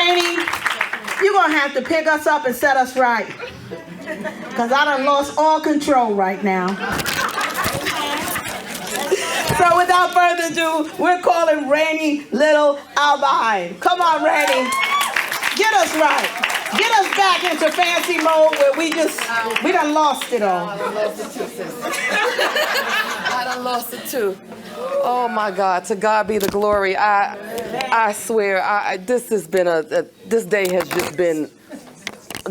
Rainey, you're going to have to pick us up and set us right. Because I done lost all control right now. So without further ado, we're calling Rainey Little Albahine. Come on, Rainey. Get us right. Get us back into fancy mode where we done lost it all. I done lost it too, sis. I done lost it too. Oh my God, to God be the glory. I swear, this has been this day has just been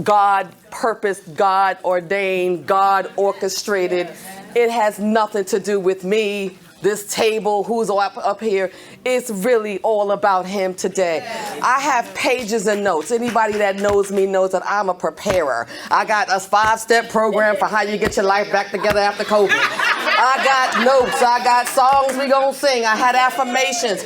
God purposed, God ordained, God orchestrated. It has nothing to do with me. This table, who's up here, it's really all about him today. I have pages and notes. Anybody that knows me knows that I'm a preparer. I got a 5-step program for how you get your life back together after COVID. I got notes. I got songs we gonna sing. I had affirmations.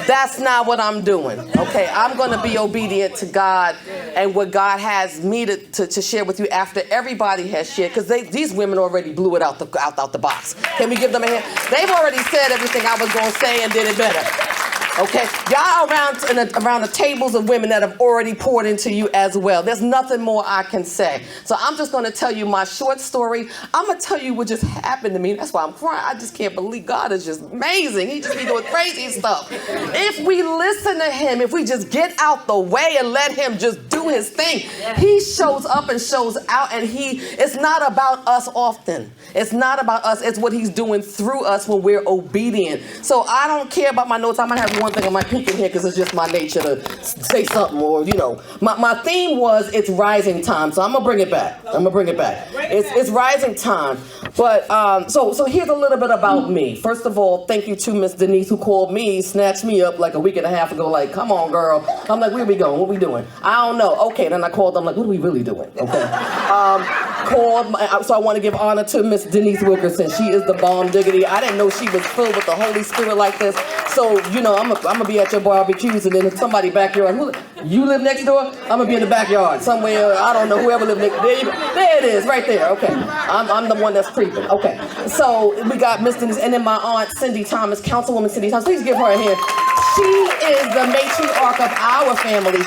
That's not what I'm doing. Okay, I'm gonna be obedient to God and what God has me to share with you after everybody has shared, because these women already blew it out the box. Can we give them a hand? They've already said everything I was going to say and did it better. Okay, y'all around the tables of women that have already poured into you as well. There's nothing more I can say. So I'm just going to tell you my short story. I'm going to tell you what just happened to me. That's why I'm crying. I just can't believe God is just amazing. He just be doing crazy stuff. If we listen to him, if we just get out the way and let him just do his thing, he shows up and shows out, and it's not about us often. It's not about us. It's what he's doing through us when we're obedient. So I don't care about my notes. I might have one thing I might peek in here because it's just my nature to say something, or my theme was it's rising time, so I'm gonna bring it back. It's rising time. But so here's a little bit about me. First of all, thank you to Miss Denise, who called me, snatched me up like a week and a half ago, like, come on, girl. I'm like, where we going? What we doing? I don't know. Okay, then I called them, like, what are we really doing? Okay. So I want to give honor to Miss Denise Wilkerson. She is the bomb diggity. I didn't know she was filled with the Holy Spirit like this. So, I'm gonna be at your barbecues, and then if somebody backyard, you live next door? I'm gonna be in the backyard somewhere. I don't know, whoever lives next. There it is, right there. Okay, I'm the one that's creeping. Okay, so we got Miss Denise, and then my aunt Cindy Thomas, Councilwoman Cindy Thomas. Please give her a hand. She is the matriarch of our family.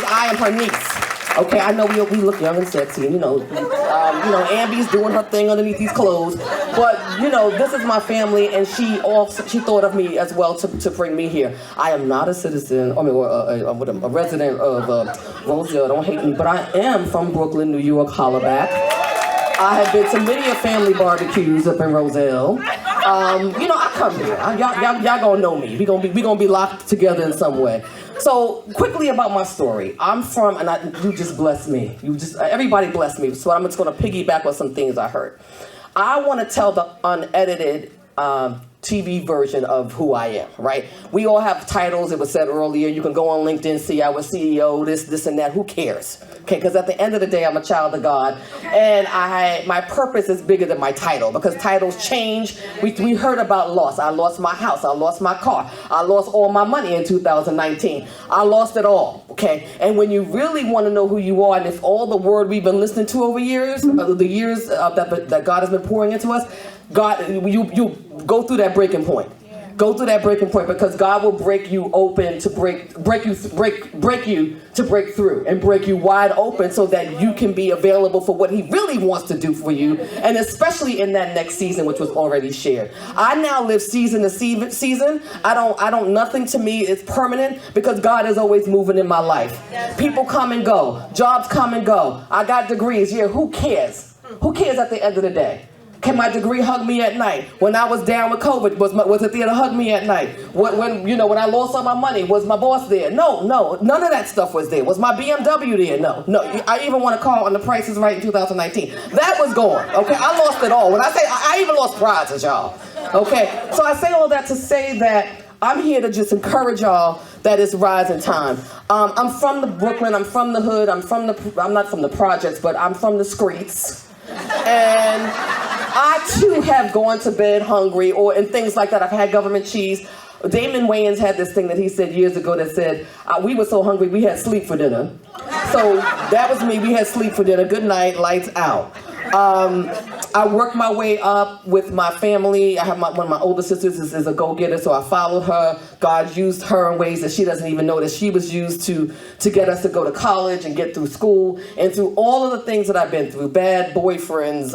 I am her niece. Okay, I know we look young and sexy, and Ambi's doing her thing underneath these clothes, but this is my family, and she thought of me as well to bring me here. I am not a citizen, a resident of Roselle. Don't hate me, but I am from Brooklyn, New York, Hollaback. I have been to many a family barbecues up in Roselle. I come here. Y'all gonna know me. We gonna be locked together in some way. So quickly about my story. I'm from, and you just blessed me. Everybody blessed me. So I'm just gonna piggyback on some things I heard. I want to tell the unedited TV version of who I am, right? We all have titles. It was said earlier. You can go on LinkedIn, see I was CEO, this and that. Who cares? Okay, because at the end of the day, I'm a child of God, and my purpose is bigger than my title, because titles change. We heard about loss. I lost my house. I lost my car. I lost all my money in 2019. I lost it all, okay? And when you really want to know who you are, and if all the word we've been listening to over years, the years that God has been pouring into us, God, you go through that breaking point. Go through that breaking point, because God will break you open to break you to break through, and break you wide open so that you can be available for what he really wants to do for you, and especially in that next season, which was already shared. I now live season to season. Nothing to me is permanent, because God is always moving in my life. People come and go. Jobs come and go. I got degrees. Yeah, who cares? Who cares at the end of the day? Can my degree hug me at night? When I was down with COVID, was it there to hug me at night? When I lost all my money, was my boss there? No, none of that stuff was there. Was my BMW there? No. I even want to call on the Price is Right in 2019. That was gone. Okay, I lost it all. When I say I even lost prizes, y'all. Okay, so I say all that to say that I'm here to just encourage y'all that it's rising time. I'm from the Brooklyn. I'm from the hood. I'm not from the projects, but I'm from the streets. And I too have gone to bed hungry, and things like that. I've had government cheese. Damon Wayans had this thing that he said years ago that said, we were so hungry we had sleep for dinner. So that was me. We had sleep for dinner. Good night, lights out. I worked my way up with my family. I have one of my older sisters is a go-getter, so I followed her. God used her in ways that she doesn't even know that she was used to get us to go to college and get through school, and through all of the things that I've been through, bad boyfriends,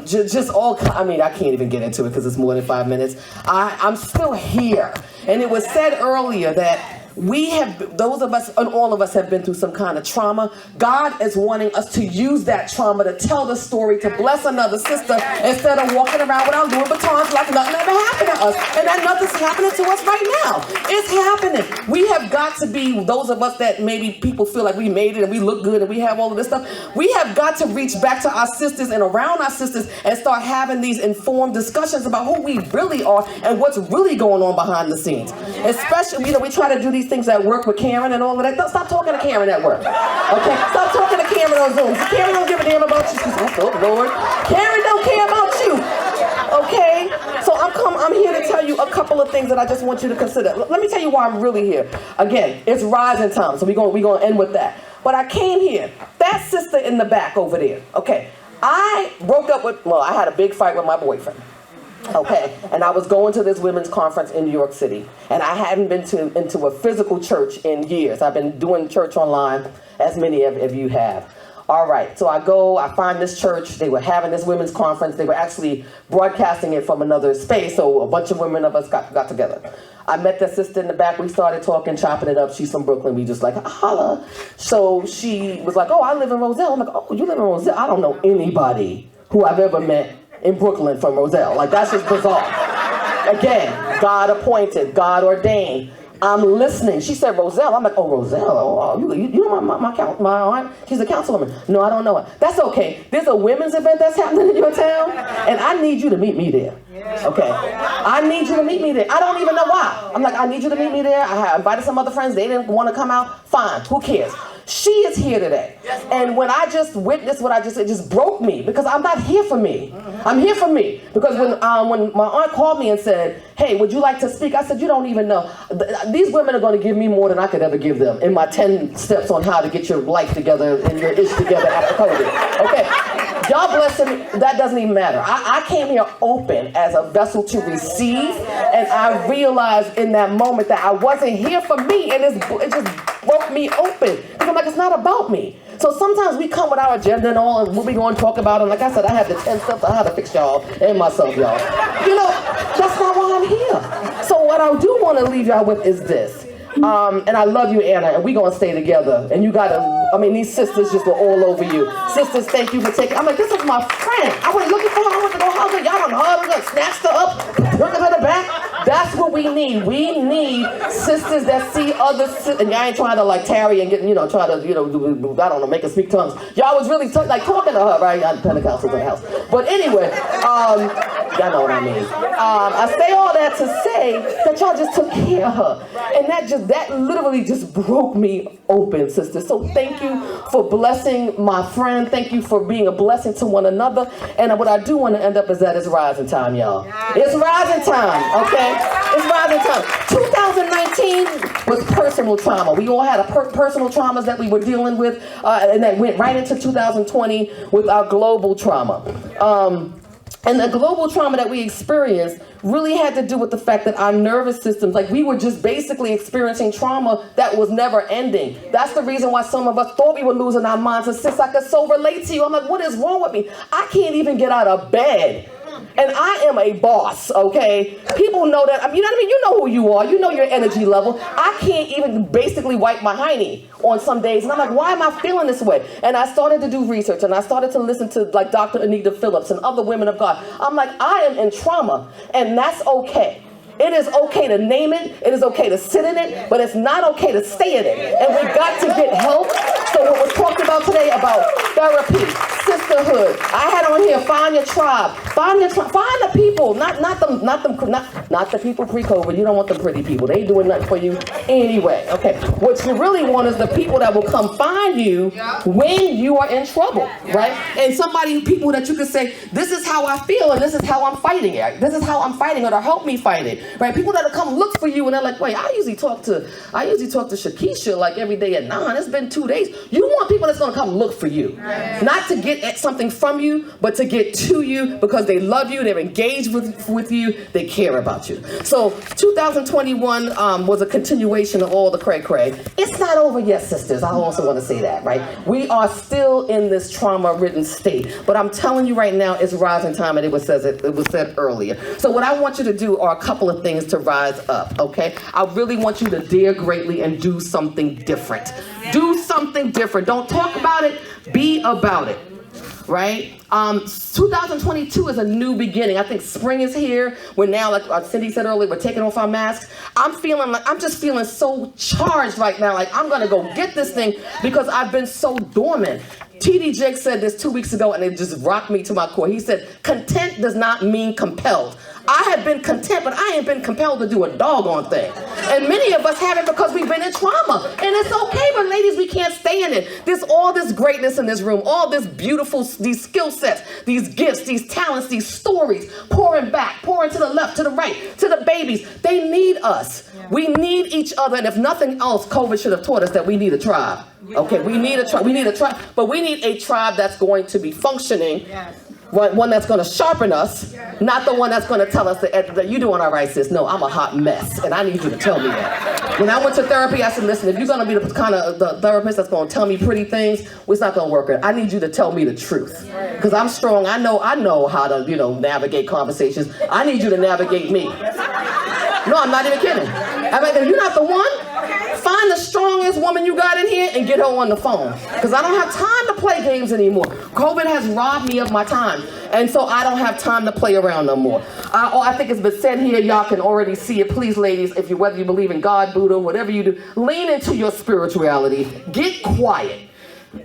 just all, I mean, I can't even get into it because it's more than 5 minutes. I'm still here. And it was said earlier that we have, those of us, and all of us have been through some kind of trauma. God is wanting us to use that trauma to tell the story, to bless another sister, instead of walking around with our Louis Vuittons like nothing ever happened to us. And that nothing's happening to us right now. It's happening. We have got to be, those of us that maybe people feel like we made it and we look good and we have all of this stuff, we have got to reach back to our sisters and around our sisters and start having these informed discussions about who we really are and what's really going on behind the scenes. Especially, we try to do these things at work with Karen and all of that. Stop talking to Karen at work. Okay? Stop talking to Karen on Zoom. Karen don't give a damn about you. She's like, oh Lord. Karen don't care about you. Okay? So I'm here to tell you a couple of things that I just want you to consider. Let me tell you why I'm really here. Again, it's rising time, so we're going to end with that. But I came here. That sister in the back over there. Okay. I broke up with, I had a big fight with my boyfriend. Okay, and I was going to this women's conference in New York City, and I hadn't been into a physical church in years. I've been doing church online, as many of you have. All right, so I go, I find this church. They were having this women's conference. They were actually broadcasting it from another space, so a bunch of women of us got together. I met that sister in the back. We started talking, chopping it up. She's from Brooklyn. We just like, holla. So she was like, oh, I live in Roselle. I'm like, oh, you live in Roselle? I don't know anybody who I've ever met in Brooklyn from Roselle. Like, that's just bizarre. Again, God appointed, God ordained. I'm listening. She said Roselle. I'm like, oh, Roselle. Oh, you know my aunt? She's a councilwoman. No, I don't know her. That's okay. There's a women's event that's happening in your town, and I need you to meet me there. Okay? I need you to meet me there. I don't even know why. I'm like, I need you to meet me there. I invited some other friends. They didn't want to come out. Fine. Who cares? She is here today. And when I just witnessed what I just said, it just broke me, because I'm not here for me. I'm here for me. Because when my aunt called me and said, hey, would you like to speak? I said, you don't even know. These women are going to give me more than I could ever give them in my 10 steps on how to get your life together and your ish together after COVID. Okay. God bless him, that doesn't even matter. I came here open as a vessel to receive, and I realized in that moment that I wasn't here for me, and it just broke me open. Because I'm like, it's not about me. So sometimes we come with our agenda and all, and what we going to talk about, and like I said, I have the 10 steps on how to fix y'all and myself, y'all. That's not why I'm here. So what I do want to leave y'all with is this. And I love you, Anna, and we gonna stay together. And you gotta, these sisters just were all over you. Sisters, thank you for taking, I'm like, this is my friend. I went looking for her, I went to go hug her, y'all done hugged her, snatched her up, took her to the back. That's what we need. We need sisters that see other sisters, and y'all ain't trying to like tarry and get, try to, I don't know, make her speak tongues. Y'all was really talking to her, right? I'm Pentecostals in the house. But anyway, y'all know what I mean. I say all that to say that y'all just took care of her. And that literally just broke me open, sister. So thank you for blessing my friend. Thank you for being a blessing to one another. And what I do want to end up is that it's rising time, y'all. It's rising time, okay? It's rising time. 2019 was personal trauma. We all had personal traumas that we were dealing with, and that went right into 2020 with our global trauma. And the global trauma that we experienced really had to do with the fact that our nervous systems, like we were just basically experiencing trauma that was never ending. That's the reason why some of us thought we were losing our minds. And since I could so relate to you, I'm like, what is wrong with me? I can't even get out of bed. And I am a boss, okay? People know that, you know what I mean? You know who you are. You know your energy level. I can't even basically wipe my hiney on some days. And I'm like, why am I feeling this way? And I started to do research, and I started to listen to like Dr. Anita Phillips and other women of God. I'm like, I am in trauma, and that's okay. It is okay to name it. It is okay to sit in it, but it's not okay to stay in it. And we got to get help. So what was talked about today about therapy, sisterhood. I had on here, find your tribe. Find the people, not the people pre-COVID. You don't want the pretty people. They ain't doing nothing for you anyway. Okay. What you really want is the people that will come find you when you are in trouble, right? And people that you can say, this is how I feel, and this is how I'm fighting it. This is how I'm fighting it, or help me fight it. right? People that'll come look for you and they're like, wait, I usually talk to Shakisha like every day at 9. It's been 2 days. You want people that's gonna come look for you. Not to get at something from you, but to get to you because they love you, they're engaged with you, they care about you. So 2021 was a continuation of all the cray-cray. It's not over yet, sisters. I also want to say that, right? We are still in this trauma-ridden state, but I'm telling you right now, it's rising time, and it was said earlier. So what I want you to do are a couple of things to rise up, okay? I really want you to dare greatly and do something different. Do something different. Don't talk about it, be about it. Right? 2022 is a new beginning. I think spring is here. We're now, like Cindy said earlier, we're taking off our masks. I'm just feeling so charged right now. Like I'm gonna go get this thing because I've been so dormant. T.D. Jakes said this 2 weeks ago and it just rocked me to my core. He said, content does not mean compelled. I have been content, but I ain't been compelled to do a doggone thing. And many of us haven't because we've been in trauma. And it's okay, but ladies, we can't stay in it. There's all this greatness in this room, all this beautiful, these skill sets, these gifts, these talents, these stories, pouring back, pouring to the left, to the right, to the babies. They need us. We need each other. And if nothing else, COVID should have taught us that we need a tribe. Okay, we need a tribe, but we need a tribe that's going to be functioning. One that's going to sharpen us, not the one that's going to tell us that you're doing all right, sis. No, I'm a hot mess, and I need you to tell me that. When I went to therapy, I said, listen, if you're going to be the kind of the therapist that's going to tell me pretty things, it's not going to work. I need you to tell me the truth, because I'm strong. I know how to, navigate conversations. I need you to navigate me. No, I'm not even kidding. I'm like, if you're not the one, find the strongest woman you got in here and get her on the phone. Because I don't have time to play games anymore. COVID has robbed me of my time. And so I don't have time to play around no more. I think it's been said here, y'all can already see it. Please, ladies, whether you believe in God, Buddha, whatever you do, lean into your spirituality. Get quiet.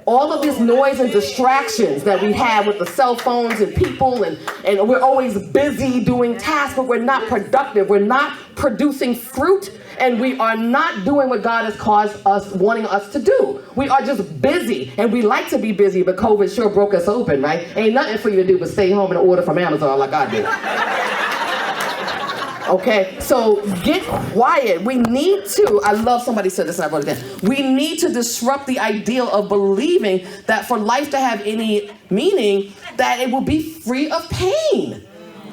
All of this noise and distractions that we have with the cell phones and people, and we're always busy doing tasks, but we're not productive. We're not producing fruit, and we are not doing what God has wanting us to do. We are just busy, and we like to be busy, but COVID sure broke us open, right? Ain't nothing for you to do but stay home and order from Amazon like I did. Okay, so get quiet. We need to, I love somebody said this and I wrote it down. We need to disrupt the ideal of believing that for life to have any meaning, that it will be free of pain.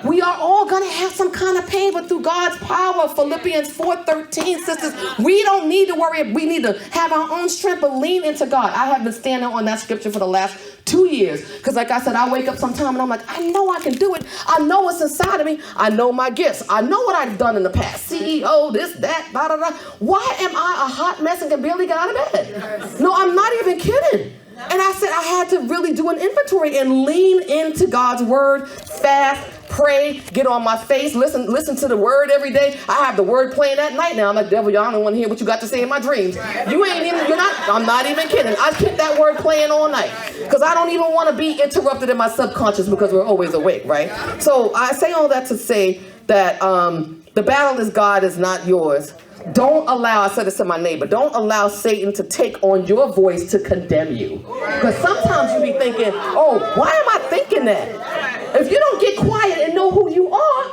We are all going to have some kind of pain, but through God's power, Philippians 4:13, sisters, we don't need to worry. We need to have our own strength, but lean into God. I have been standing on that scripture for the last 2 years, because like I said, I wake up sometime and I'm like, I know I can do it. I know what's inside of me. I know my gifts. I know what I've done in the past. CEO, this, that, blah, blah, blah. Why am I a hot mess and can barely get out of bed? No, I'm not even kidding. And I said I had to really do an inventory and lean into God's word, fast, pray, get on my face, listen to the word every day. I have the word playing at night now. I'm like, devil, y'all don't want to hear what you got to say in my dreams. I'm not even kidding. I keep that word playing all night because I don't even want to be interrupted in my subconscious because we're always awake, right? So I say all that to say that the battle is God, is not yours. Don't allow, I said this to my neighbor, don't allow Satan to take on your voice to condemn you. Because sometimes you be thinking, oh, why am I thinking that? If you don't get quiet and know who you are,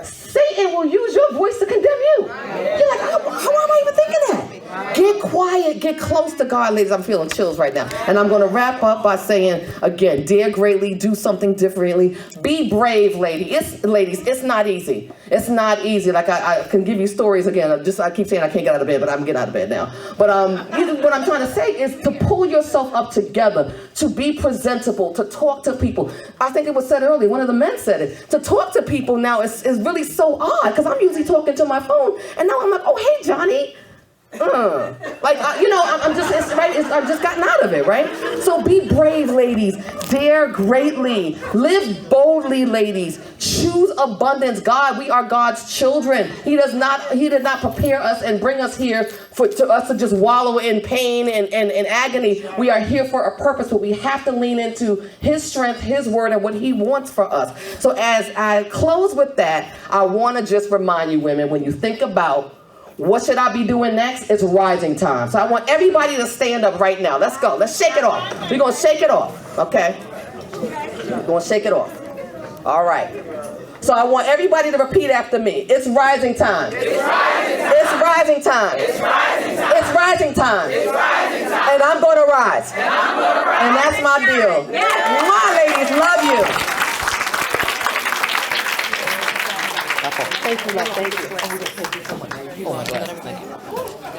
Satan will use your voice to condemn you. You're like, how am I even thinking that? Get quiet, get close to God, ladies. I'm feeling chills right now. And I'm going to wrap up by saying, again, dare greatly, do something differently. Be brave, ladies. It's not easy. It's not easy. Like I can give you stories again. I keep saying I can't get out of bed, but I'm getting out of bed now. But what I'm trying to say is to pull yourself up together, to be presentable, to talk to people. I think it was said earlier, one of the men said it. To talk to people now is really so odd, because I'm usually talking to my phone, and now I'm like, oh, hey, Johnny. I've just gotten out of it, right? So be brave, ladies. Dare greatly. Live boldly, ladies. Choose abundance. God, we are God's children. He did not prepare us and bring us here for us to just wallow in pain and agony. We are here for a purpose, but we have to lean into His strength, His word, and what He wants for us. So as I close with that, I want to just remind you, women, when you think about what should I be doing next? It's rising time. So I want everybody to stand up right now. Let's go. Let's shake it off. We're going to shake it off. Okay? We're going to shake it off. All right. So I want everybody to repeat after me. It's rising time. It's rising time. It's rising time. It's rising time. It's rising time. And I'm going to rise. And that's my deal. My ladies, love you. Thank you, love. Thank you. Thank you so much. Oh my God. Thank you.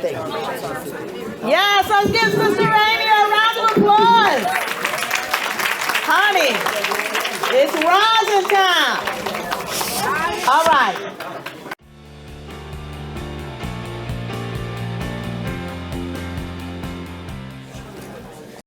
Thank you. Yes, let's give Sister Rainey a round of applause. Honey, it's rising time. All right.